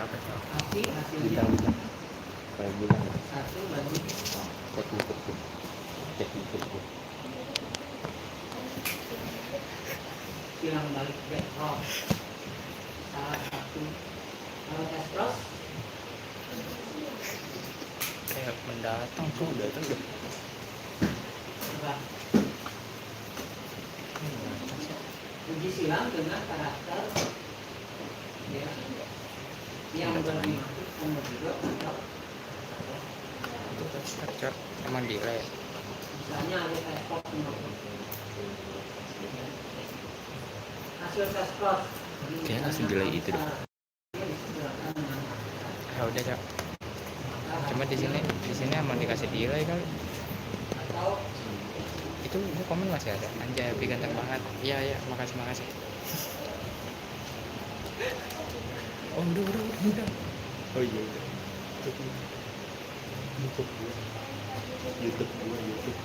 berapa cok? Bintang kayak bulan. Cek YouTube tuh. Cek YouTube tuh. Bilang balik background salah satu tes cross Kayak mendatang tuh datang deh. coba uji silang dengan karakter ya, yang berdimaksud kemudian atau Itu tester cok. Emang gila ya. misalnya ada tes cross hasil tes cross Kayaknya langsung delay itu deh. Ya udah cok. Cuma di sini emang dikasih delay kali. atau Itu komen masih ada. Anjay, Happy ganteng banget. Iya, makasih. Oh, udah. Oh iya. YouTube gua. YouTube.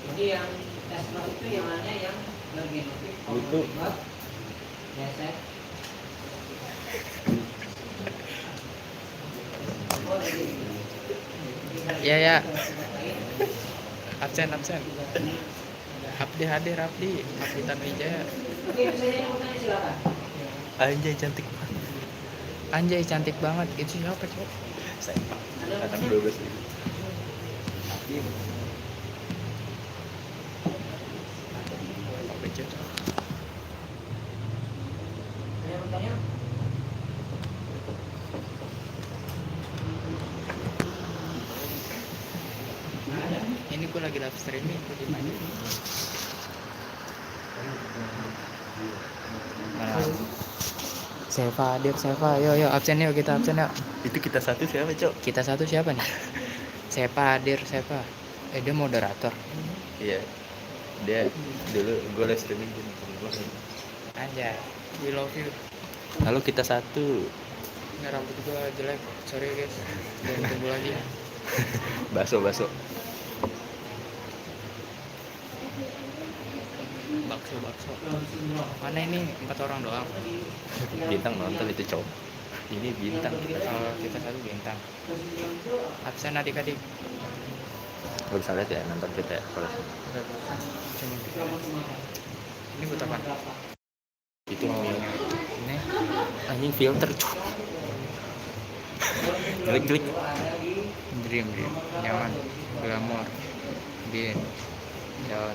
jadi yang tes cross itu yang mana yang bergenetik Itu. ya saya Iya. Absen. Abdi hadir, Abdi Tanuwijaya. oke itu saja yang bertanya silakan. Anjay cantik banget. Anjay cantik banget. Itu siapa cok? Saya anak 12 ini. Apa cok? Ada yang bertanya? Ini gue lagi live streaming, gue di mana? Seva, yo absen yuk, kita absen yuk. Itu kita satu siapa, Cok? Kita satu siapa nih? Seva. Dia moderator. Iya. Dia dulu gue live streaming di gue. Anjay, we love you. Halo kita satu. Nggak, rambut gue jelek, sorry guys. Jangan tunggu lagi ya. Baso. Bakso. Mana ini 4 orang doang? Bintang nonton itu, Cok. Ini bintang. Oh, kita satu bintang. Absen adik-adik. Gak bisa lihat ya nonton kita ya. Kalau Cuma ini buat apa? itu Ini anjing filter, Cok. Klik. dream nyaman glamour bin daun.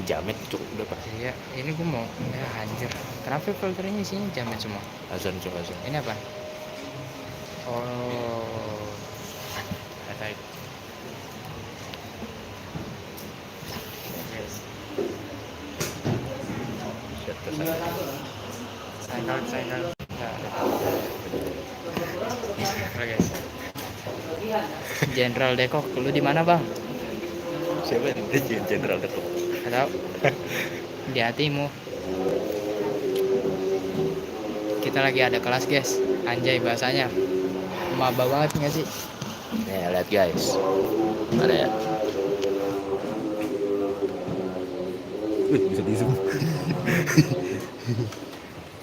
Jamet, Cok. Udah Pak. Iya, ini gue mau ya anjir. Kenapa filternya isinya jamet semua? Azan, Cok, azan. Ini apa? Oh, kata itu. Guys, Shut the fuck up. cycle. Ya, oke guys. Jenderal Dekok, lu di mana bang? Siapa yang dia Jenderal Dekok? Atau di hatimu? Kita lagi ada kelas guys. Anjay bahasanya maba banget nggak sih? Nih, lihat guys. Ada ya? Bisa di zoom.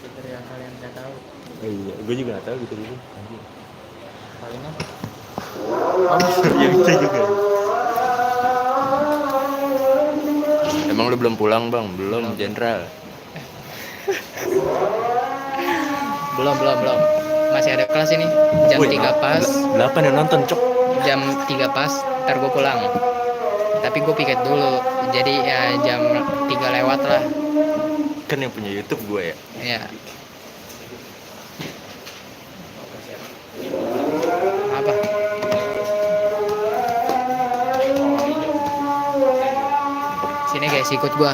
Fitur yang kalian nggak tahu. Oh iya, gue juga nggak tahu bisa di zoom. Anjing. Palingnya Ya bisa juga. Emang lu belum pulang, Bang? Belum, Jenderal. belum. Masih ada kelas ini. Jam 3 pas. 8 yang nonton, Cok. Jam 3 pas. Ntar gue pulang. Tapi gue piket dulu. Jadi ya jam 3 lewat lah. Kan yang punya YouTube gue ya. Ya. Apa? Sini guys, ikut gua.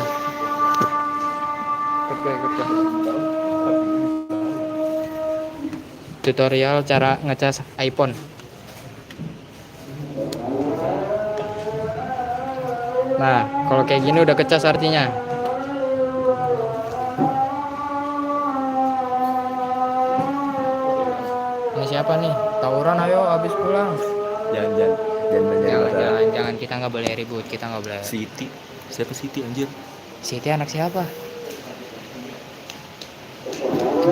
Tutorial cara ngecas iPhone. Nah, kalau kayak gini udah kecas artinya. Ini siapa nih? Tawuran ayo habis pulang. Jangan, kita nggak boleh ribut, kita nggak boleh. Siti. Siapa Siti, anjir? Siti anak siapa?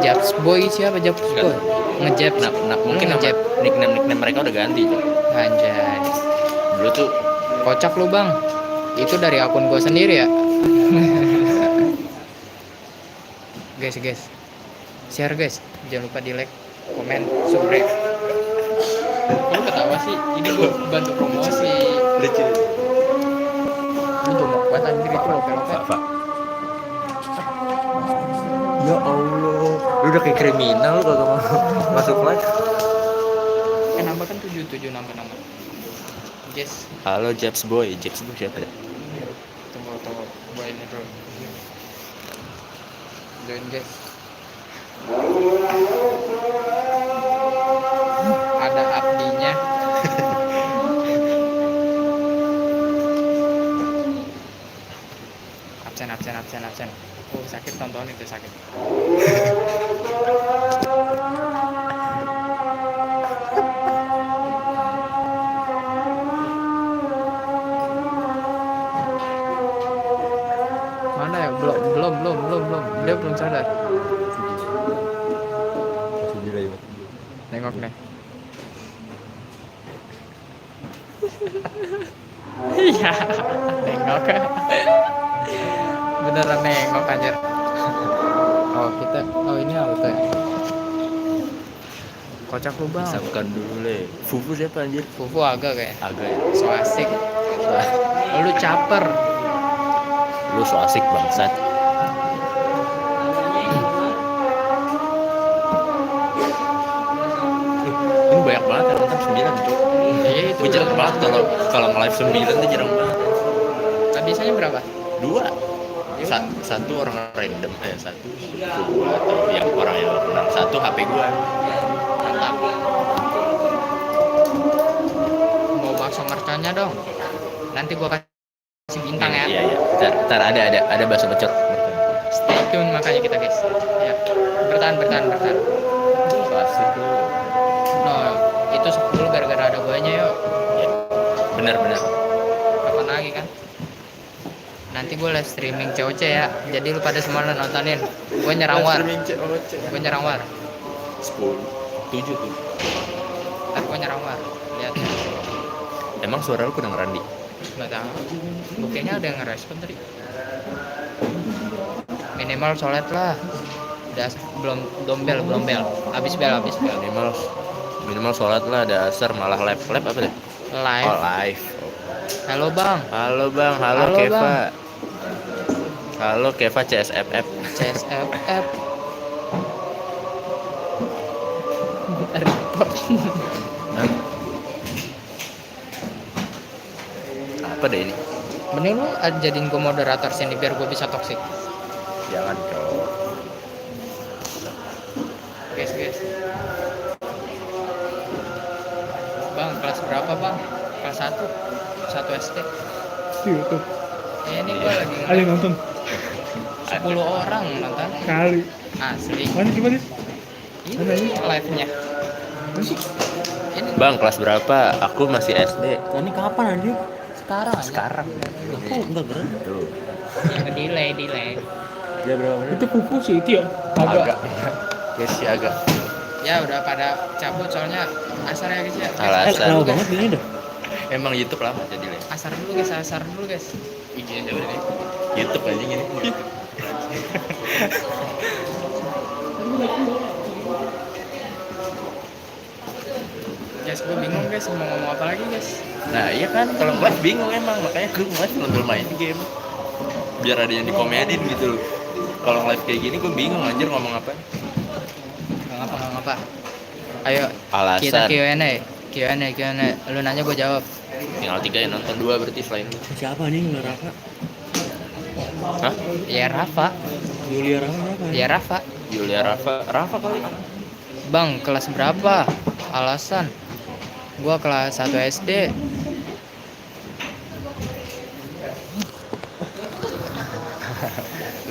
Japs Boy siapa Japs Boy? Ngejaps. Mungkin ngejap. nickname mereka udah ganti. Anjay. Dulu tuh Kocak lu bang. Itu dari akun gue sendiri ya. guys. Share guys. Jangan lupa di like, komen, subscribe. Lu ketawa sih? Ini gue bantu promosi. lucu. Lu jomok banget anjir itu lope-lope. Pak. Ya Allah, lu udah kayak kriminal lu kagak mau masuk live. Nambah kan 77 nambah. Yes. Halo Japs Boy siapa ya? Tunggu gue ini dulu. Join guys. Ada abdinya. absen. Oh sakit, tonton itu sakit. Mana ya? Belum. Dia belum sadar. Nengok nih. Iya, nengok. Beneran nengok anjir. Oh ini auto ya. Kocak lu bang. Sambkan dulu le. Fufu siapa anjir? Fufu agak kayak. Agak ya. So asik. Lu caper. Lu so asik bangsat. Ini banyak banget yang nonton 9 tuh. Iya itu. Gue jarang banget kalau nge-live 9 tuh jarang banget. Nah, biasanya berapa? 2. Satu orang random, satu gua atau yang orang yang kenal. Satu HP gua. Mantap. Mau bakso merconnya dong. Nanti gua kasih bintang ya. Iya. Ntar ada bakso pecel. Stay tune makanya kita guys. Ya. Bertahan. Asik lu. No, itu 10 gara-gara ada guanya yuk. Ya. Benar. Kapan lagi kan? Nanti gue live streaming COC ya. Jadi lu pada semua nontonin. Gue nyerang war. 10, 7 tuh. Ntar gue nyerang war. Lihat. Emang suara lu kurang Randi? Nggak tahu. Buktinya ada yang ngerespon tadi. Minimal sholat lah. Udah belum bel. Abis bel. Minimal sholat lah, dasar malah live apa deh? Live. Oh, live. Halo bang. Halo Halo, Keva. Bang. Halo Keva CSFF. Report. Apa deh ini? Mending lu jadiin gue moderator sini biar gue bisa toxic. Jangan cowok. Guys. Bang, kelas berapa bang? Kelas 1 SD. Iya tuh. Ini gue lagi Ada yang nonton 10 orang nonton. kali. Asli. Mana gimana? Ini live-nya. Ini Bang, kelas berapa? Aku masih SD. Ini kapan anjir? sekarang. Kok enggak gerak? Tuh. Delay. Dia berapa menit? Itu pupuk sih itu ya. Agak. Guys, sih agak. Ya udah pada cabut soalnya asar ya guys ya. Alasan. Lama banget ini dah. Emang YouTube lama jadi le. Asar dulu guys. IG aja udah deh. YouTube aja gini. Guys, gue bingung guys mau ngomong apa lagi guys. Nah iya kan, kalau live bingung emang, makanya gue live sambil main game biar ada yang dikomenin gitu loh. Kalau live kayak gini gue bingung anjir ngomong apa. Nggak ngapa. Ayo Alasan. kita Q&A. Lu nanya gue jawab. Tinggal 3 yang nonton, 2 berarti selain lu. Siapa nih nggak Rafa? Hah? Ya Rafa. Yulia Rafa siapa? Ya Rafa. Yulia Rafa kali. Bang, kelas berapa? Alasan. Gua kelas 1 SD.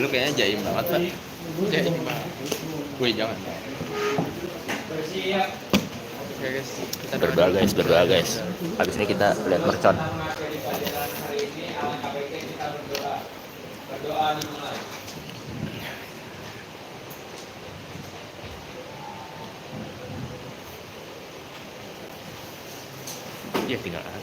Lu kayaknya jaim banget, Pak. Jaim banget. Wih, jangan. Oke guys, kita Berdoa guys. Habis ini kita lihat mercon. ya tinggal aja.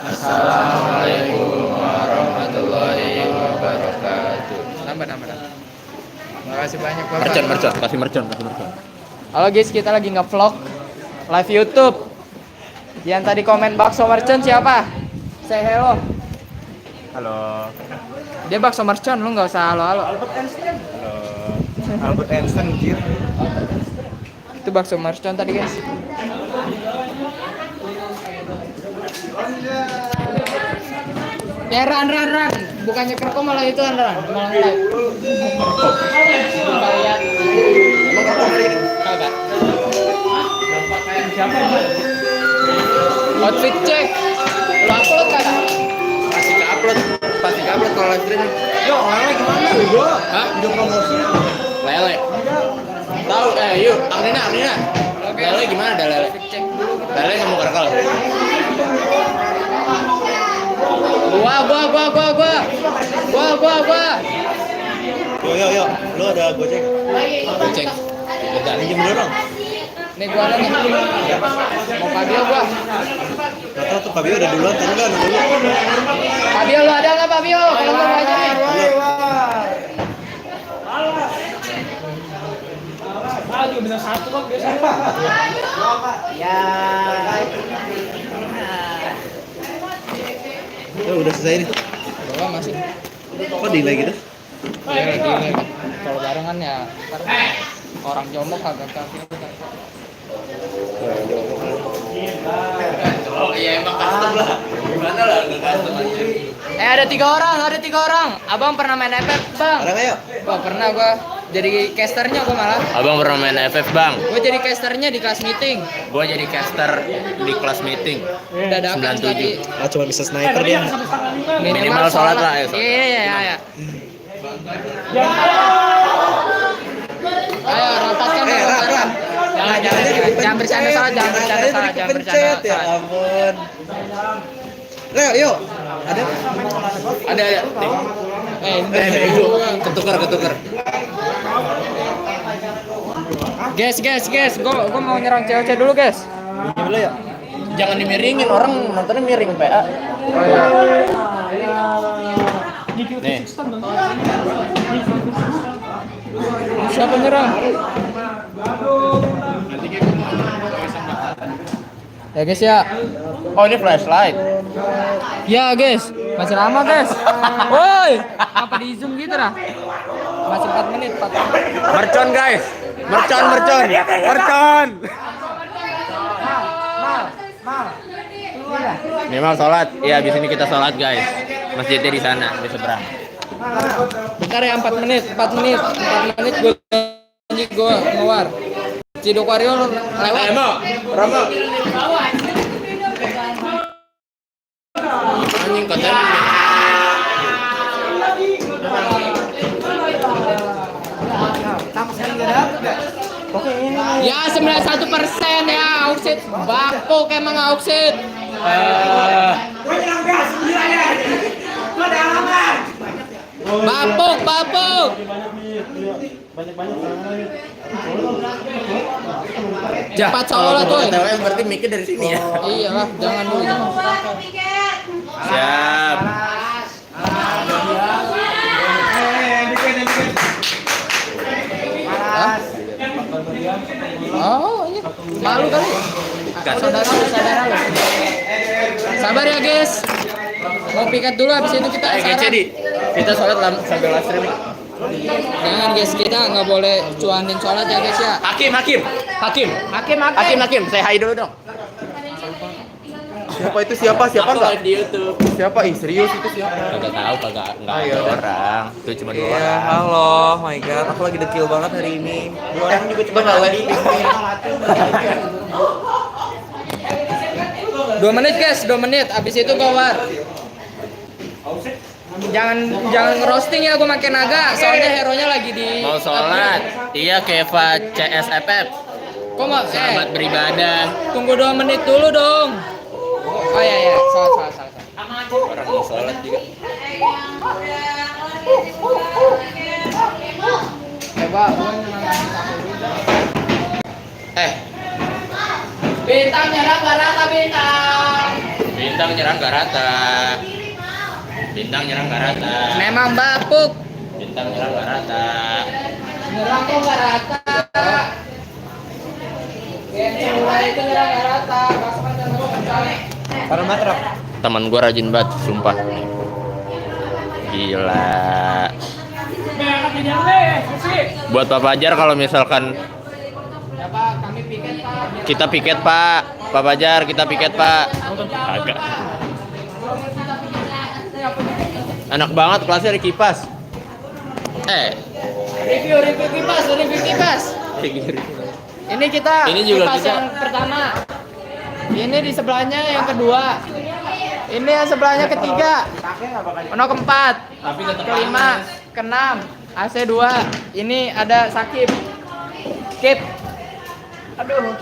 Assalamualaikum warahmatullahi wabarakatuh. Nambah. Makasih banyak Bapak. Mercon. Halo guys, kita lagi nge-vlog live YouTube. Yang tadi komen bakso mercon siapa? Say hello. Halo. Dia bakso mercon, lu nggak usah halo. Albert Einstein anjir. Itu bakso mercon tadi guys. Ya ran. Bukannya kerko malah itu ran. Malah live. Bayar. Emang kerko hari ini? Kagak. Outfit cek. Lu upload kagak? Pasti ke-upload kalau live streaming. Yo, lele gimana lu? Hah? Video promosi. Lele. Tahu yuk, Arnina. Lele gimana ada lele? Cek dulu. Lele nggak mau kerkel. Gua. Yo. Lu ada Gojek? Cek. Bentar. Pinjam dulu dong. Nih gua ada nih. Mau Fabio gua. Tahu tuh Fabio udah duluan atau enggak dulu? Fabio lu ada nggak Fabio? Kalau nggak aja nih. Ya udah selesai nih. Gua masih. Kok delay gitu? Gila. Kalau barengan ya ntar orang jomok kagak kagak. Oh iya emang custom lah. Gimana lah nggak custom aja. Ada tiga orang. Abang pernah main FF bang? Ada nggak yuk? Wah pernah gua. Jadi casternya gua malah. Abang pernah main FF bang? Gua jadi casternya di kelas meeting. Gua jadi caster di kelas meeting. Dadakan 97. tadi. Ah cuma bisa sniper dia. Minimal sholat lah, ya, sholat. Iya. Ayo rapatkan. Jangan bercanda salah. Ya ampun. Leo, yuk. Ada? Ada. Ketuker. Guys, gua mau nyerang cewek dulu guys. Pinjam dulu ya. Jangan dimiringin, orang nontonnya miring PA. Nih. Siapa nyerang? Ya guys ya. Oh ini flashlight. Ya guys, masih lama guys. Woi, apa di zoom gitu dah? Masih 4 menit. Mercon guys. Mercon. Minimal sholat. Iya, abis ini kita sholat guys. Masjidnya di sana, di seberang. Bentar ya 4 menit gue janji gue ngewar. Ciduk Wario lewat. Rama. Anjing konten. Ya 91% ya auksit. Bapuk emang auksit. Bapuk. Cepat sholat tuh. Berarti mikir dari sini ya. Iyalah, jangan dulu. Siap. Oh, iya. Malu kali. Saudara lu. Sabar ya, guys. Mau piket dulu habis itu kita acara. Kita sholat sambil live streaming. Jangan guys, kita nggak boleh cuanin sholat ya guys ya. Hakim, saya hai dulu dong. Siapa itu? Siapa enggak? Di YouTube. Siapa? Serius itu siapa? Kagak tahu, kagak ada orang. Itu cuma 2 Iya, orang. halo, my god, aku lagi dekil banget hari ini. 2 orang juga cuma live. 2 menit guys, 2 menit. Abis itu gue war. Jangan ngerosting ya, gue makin naga. Soalnya hero-nya lagi di. Mau sholat. Iya, Keva CSFF. Kok mau? Selamat beribadah. Tunggu 2 menit dulu dong. Oh iya, salah. Orang mau sholat juga. Coba. Bintang nyerang gak rata bintang. Bintang nyerang gak rata. Bintang nyerang gak rata. Memang bapuk. Bintang nyerang gak rata. Nyerang kok gak rata. Mulai itu nyerang gak rata. Para matra. Teman gua rajin banget, sumpah. Gila. Buat Pak Fajar kalau misalkan Ya Pak, kami piket Pak. kita piket Pak Fajar kita piket Pak. Agak. Enak banget kelasnya di kipas. Review kipas. Ini kita Ini juga kipas kita. yang pertama. Ini di sebelahnya yang kedua. Ini yang sebelahnya ketiga. Ono keempat. Tapi tetap Kelima, keenam, AC 2. Ini ada Sakip. Skip. Aduh.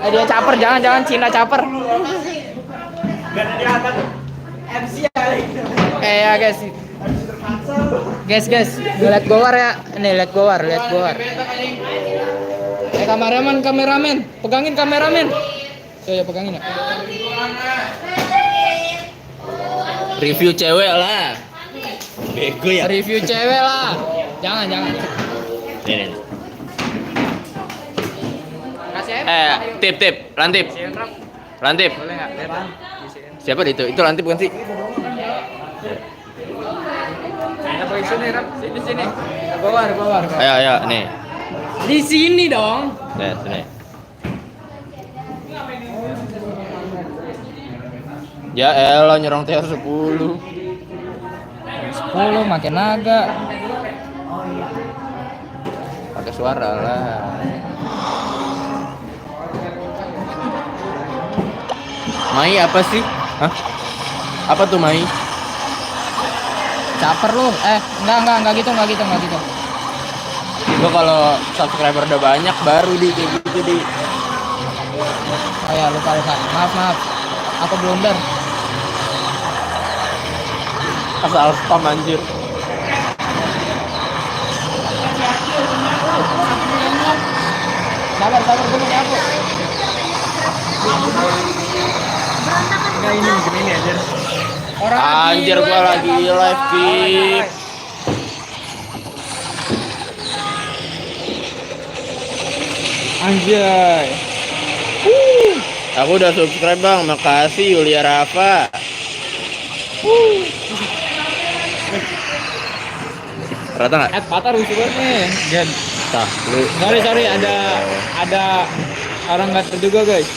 Dia caper, jangan Cina caper. Ya guys. Guys, lihat gowar ya. Nih lihat gowar. Kameramen, pegangin kameramen. Ya pegangin ya. review cewek lah. Bego ya. Review cewek lah. Jangan. Ini. Kasih aja. Tip, lantip. Lantip. Boleh enggak? Siapa itu? Itu lantip bukan sih? Apa sini, Rap? Sini. Gowar. Ayo, nih. Di sini dong. Sini. Ya elah nyerang TR 10. 10 makin naga. Pakai suara lah. Mai apa sih? Hah? Apa tuh Mai? Caper lu. Enggak gitu. Gua kalau subscriber udah banyak baru di kayak gitu di. Oh ya, lupa. Maaf. Aku blunder. Asal spam anjir. Sabar, gue mau nyapu. Ini aja. Anjir gua lagi live keep. Anjay. Aku udah subscribe bang, makasih Yulia Rafa. Rata nggak? Patah rusuh banget nih. Gen. Tah, lu. Sorry, ada orang nggak terduga guys.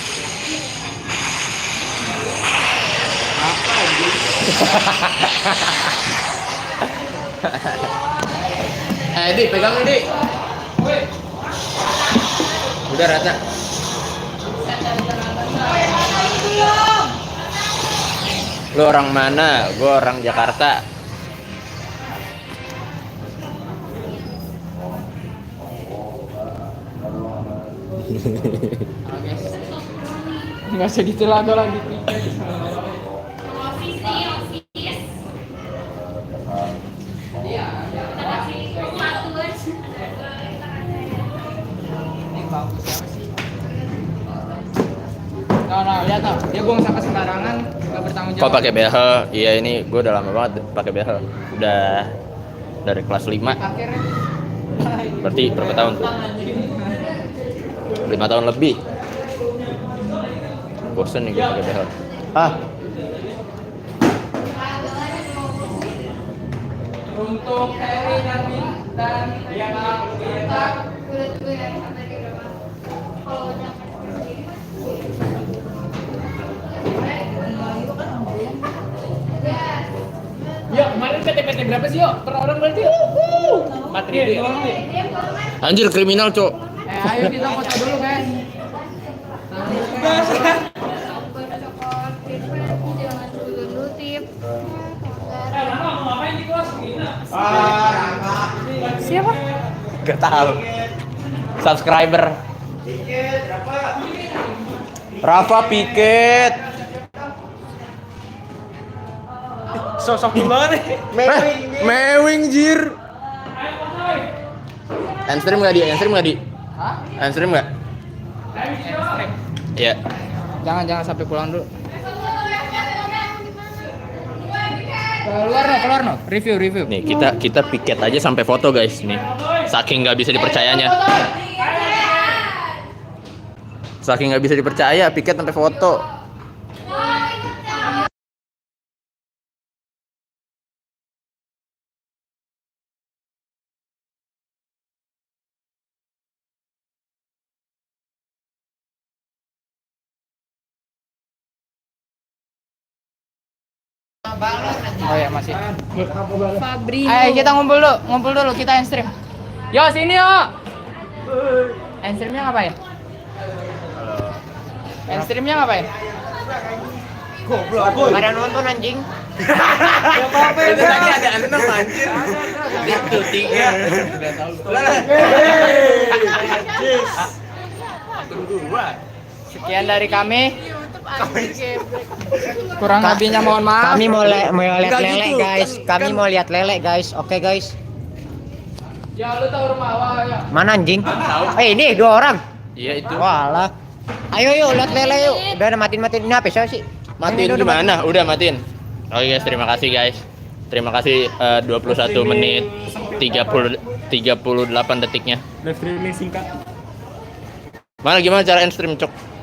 Di pegang ini. Udah rata. Lu orang mana? Gua orang Jakarta. Nggak segitu lah gue lagi. Nah, lihat tuh, dia buang sampah sembarangan, nggak bertanggung jawab. Kok pakai behel? Iya ini gue udah lama banget pakai behel. Udah dari kelas 5. Akhirnya. Berarti berapa tahun tuh? 5 tahun lebih. Bosen nih gue pakai behel. Untuk Harry dan yang kita Yuk, kemarin PT berapa sih yuk? Per orang berarti yuk? 4.000 doang nih. Anjir kriminal, Cok. Ayo kita foto dulu guys. Siapa? Gak tahu. Subscriber. Rafa Piket. Sosok gimana nih? Mewing jir. Endstream nggak di? Hah? Endstream nggak? Ya. Jangan sampai pulang dulu. Keluar no. Review. Nih kita piket aja sampai foto guys nih. Saking nggak bisa dipercayanya. Saking nggak bisa dipercaya, piket sampai foto. Oh ya masih. Fabri. Ayo kita ngumpul dulu kita end stream. Yo sini yo. End streamnya ngapain? End streamnya ngapain? Pada nonton anjing. Itu tadi ada 6 anjir. Itu 3. Udah tahu. Sekian dari kami. Kurang lebihnya mohon maaf. Kami mau lihat Enggak lele gitu. guys. Kami mau lihat lele guys. Oke guys. Ya lu tahu rumah awal ya. Mana anjing? Ini 2 orang. Iya itu. Walah. Ayo yuk lihat lele yuk. Udah matiin ini apa sih? Matiin Ini udah gimana? Udah matiin. Oke guys, terima kasih guys. Terima kasih 21 menit 38 detiknya. Live streaming singkat. Mana gimana cara end stream, Cok?